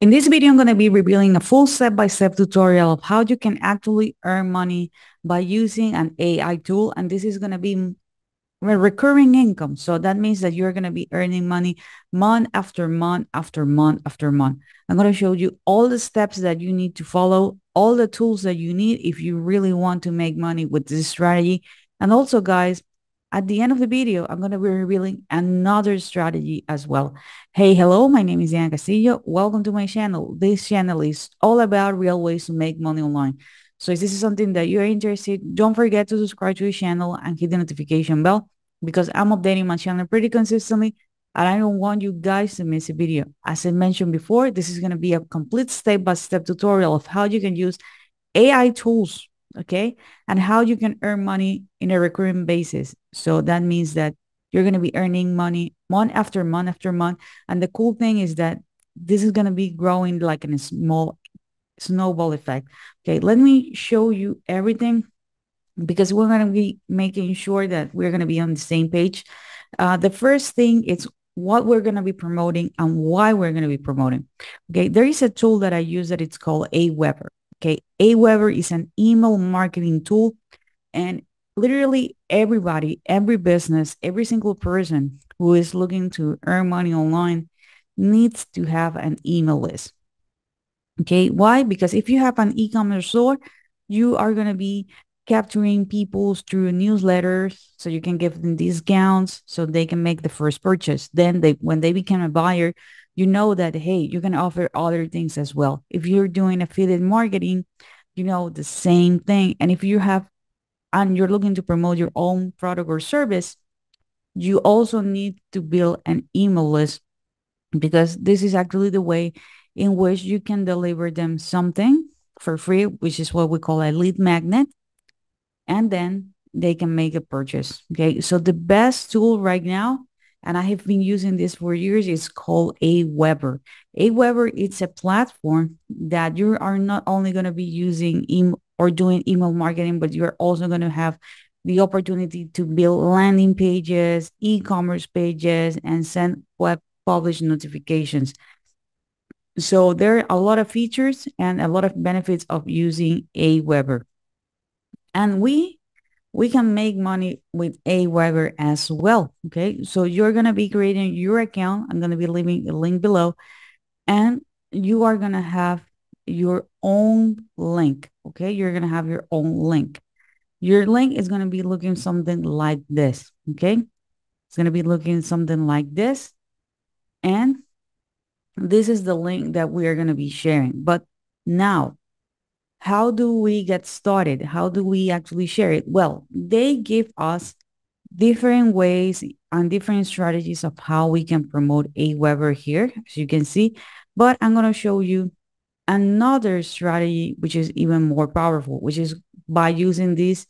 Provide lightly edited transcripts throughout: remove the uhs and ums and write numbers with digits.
In this video, I'm going to be revealing a full step-by-step tutorial of how you can actually earn money by using an AI tool. And this is going to be recurring income. So that means that you're going to be earning money month after month after month after month. I'm going to show you all the steps that you need to follow, all the tools that you need if you really want to make money with this strategy. And also, guys, at the end of the video, I'm going to be revealing another strategy as well. Hey, hello, my name is Castillo. Welcome to my channel. This channel is all about real ways to make money online. So if this is something that you're interested, don't forget to subscribe to the channel and hit the notification bell because I'm updating my channel pretty consistently and I don't want you guys to miss a video. As I mentioned before, this is going to be a complete step-by-step tutorial of how you can use AI tools, okay, and how you can earn money in a recurring basis. So that means that you're going to be earning money month after month after month. And the cool thing is that this is going to be growing like in a small snowball effect. Okay, let me show you everything because we're going to be making sure that we're going to be on the same page. The first thing is what we're going to be promoting and why we're going to be promoting. Okay, there is a tool that I use that it's called Aweber. Okay, Aweber is an email marketing tool, and literally everybody, every business, every single person who is looking to earn money online needs to have an email list. Okay, why? Because if you have an e-commerce store, you are going to be capturing people through newsletters so you can give them discounts so they can make the first purchase. Then when they become a buyer, you know that, hey, you can offer other things as well. If you're doing affiliate marketing, you know, the same thing. And if you have, and you're looking to promote your own product or service, you also need to build an email list because this is actually the way in which you can deliver them something for free, which is what we call a lead magnet, and then they can make a purchase. Okay, so the best tool right now, and I have been using this for years, is called Aweber. Aweber, it's a platform that you are not only going to be using or doing email marketing, but you're also going to have the opportunity to build landing pages, e-commerce pages, and send web publish notifications. So there are a lot of features and a lot of benefits of using Aweber. And we can make money with Aweber as well. Okay, so you're going to be creating your account. I'm going to be leaving a link below, and you are going to have your own link. Okay, you're going to have your own link. Your link is going to be looking something like this. Okay, it's going to be looking something like this, and this is the link that we are going to be sharing. But now, how do we get started? How do we actually share it? Well, they give us different ways and different strategies of how we can promote Aweber here, as you can see. But I'm going to show you another strategy, which is even more powerful, which is by using this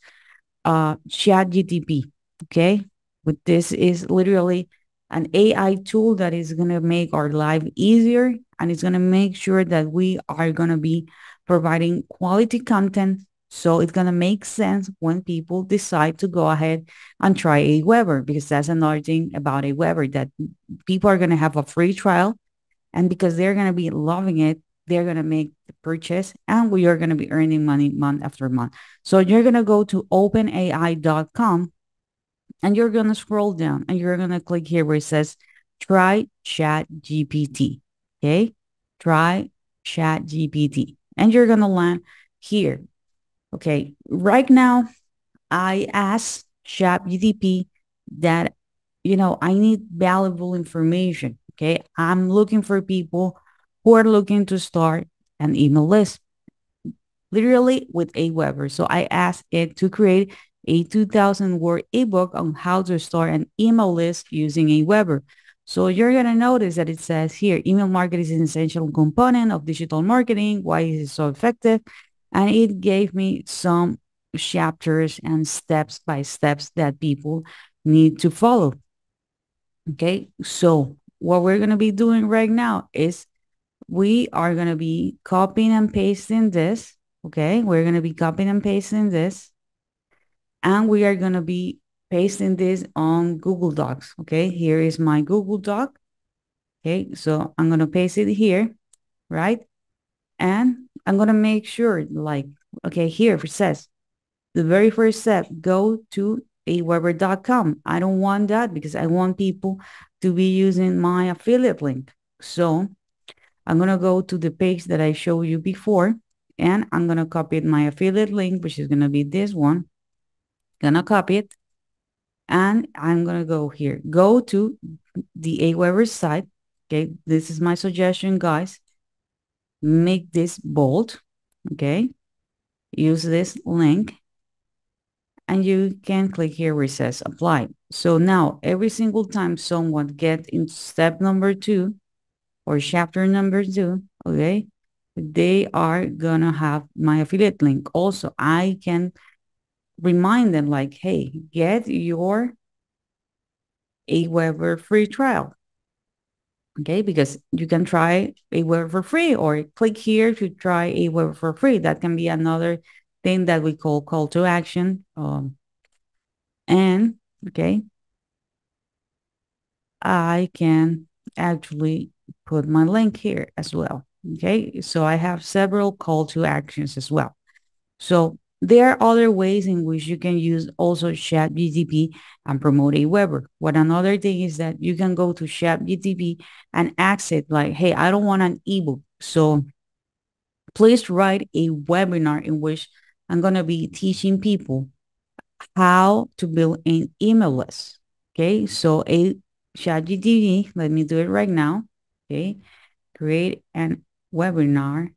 ChatGPT. Okay, with this is literally an AI tool that is going to make our life easier, and it's going to make sure that we are going to be providing quality content. So it's going to make sense when people decide to go ahead and try Aweber, because that's another thing about Aweber, that people are going to have a free trial. And because they're going to be loving it, they're going to make the purchase, and we are going to be earning money month after month. So you're going to go to openai.com and you're going to scroll down and you're going to click here where it says try ChatGPT. Okay. Try ChatGPT. And you're going to land here. Okay. Right now, I asked ChatGPT that, I need valuable information. Okay. I'm looking for people who are looking to start an email list, literally with Aweber. So I asked it to create a 2,000 word ebook on how to start an email list using Aweber. So you're going to notice that it says here, email marketing is an essential component of digital marketing. Why is it so effective? And it gave me some chapters and steps by steps that people need to follow. Okay, so what we're going to be doing right now is we are going to be copying and pasting this. Okay, we're going to be copying and pasting this, and we are going to be pasting this on Google Docs. Okay, here is my Google Doc. Okay, so I'm going to paste it here. right? And I'm going to make sure, like, okay, here it says the very first step, go to aweber.com. I don't want that because I want people to be using my affiliate link. So I'm going to go to the page that I showed you before, and I'm going to copy my affiliate link, which is going to be this one. Gonna copy it, and I'm going to go here. Go to the Aweber site. Okay, this is my suggestion, guys. Make this bold. Okay, use this link, and you can click here where it says apply. So now every single time someone gets in step number 2 or chapter number 2, okay, they are gonna have my affiliate link. Also, I can remind them like, hey, get your Aweber free trial. Okay, because you can try Aweber for free, or click here to try Aweber for free. That can be another thing that we call to action. And okay, I can actually put my link here as well. Okay, so I have several call to actions as well. So there are other ways in which you can use also ChatGPT and promote Aweber. What another thing is that you can go to ChatGPT and ask it like, hey, I don't want an ebook. So please write a webinar in which I'm going to be teaching people how to build an email list. Okay, so a ChatGPT, let me do it right now. Okay, create an webinar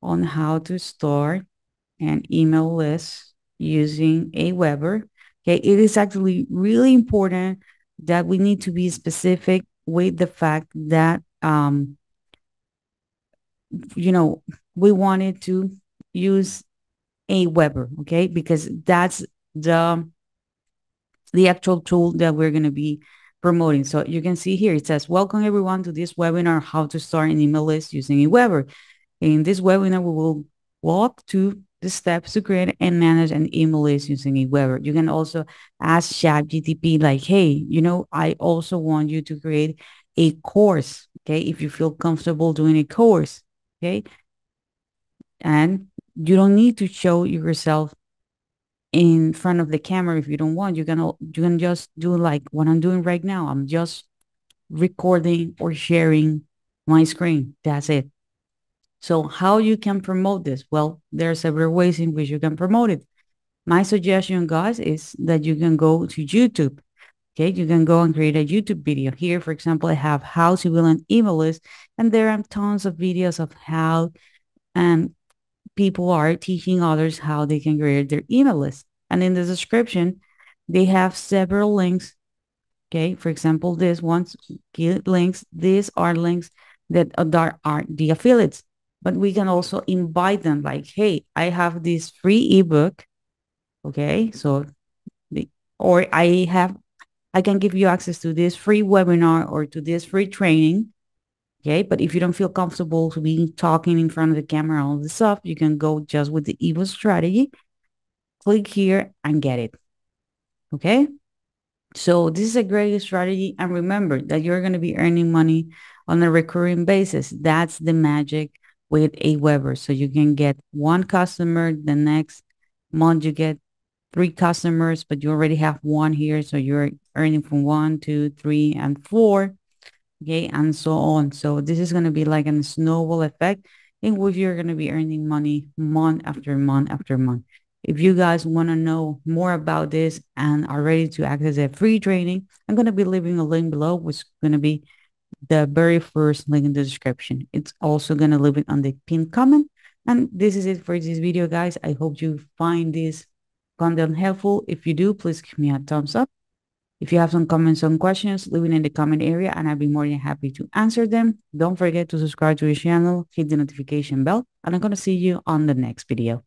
on how to start an email list using Aweber. Okay, it is actually really important that we need to be specific with the fact that you know, we wanted to use Aweber, okay, because that's the actual tool that we're going to be promoting. So you can see here, it says, welcome everyone to this webinar, how to start an email list using Aweber. In this webinar, we will walk through the steps to create and manage an email list using Aweber. You can also ask ChatGPT like, hey, you know, I also want you to create a course, okay, if you feel comfortable doing a course, okay? And you don't need to show yourself in front of the camera if you don't want. You can just do like what I'm doing right now. I'm just recording or sharing my screen. That's it. So how you can promote this? Well, there are several ways in which you can promote it. My suggestion, guys, is that you can go to YouTube. Okay, you can go and create a YouTube video. Here, for example, I have how to build an email list, and there are tons of videos of how and people are teaching others how they can create their email list. And in the description, they have several links. Okay, for example, this one's links. These are links that are the affiliates. But we can also invite them like, hey, I have this free ebook. Okay, so or I can give you access to this free webinar or to this free training. Okay, but if you don't feel comfortable to be talking in front of the camera, all this stuff, you can go just with the ebook strategy. Click here and get it. Okay. So this is a great strategy. And remember that you're going to be earning money on a recurring basis. That's the magic with Aweber. So you can get one customer, the next month you get 3 customers, but you already have one here. So you're earning from 1, 2, 3, and 4. Okay, and so on. So this is going to be like a snowball effect in which you're going to be earning money month after month after month. If you guys want to know more about this and are ready to access a free training, I'm going to be leaving a link below, which is going to be the very first link in the description. It's also going to leave it on the pinned comment. And this is it for this video, guys. I hope you find this content helpful. If you do, please give me a thumbs up. If you have some comments or questions, leave it in the comment area and I'll be more than happy to answer them. Don't forget to subscribe to the channel, hit the notification bell, and I'm going to see you on the next video.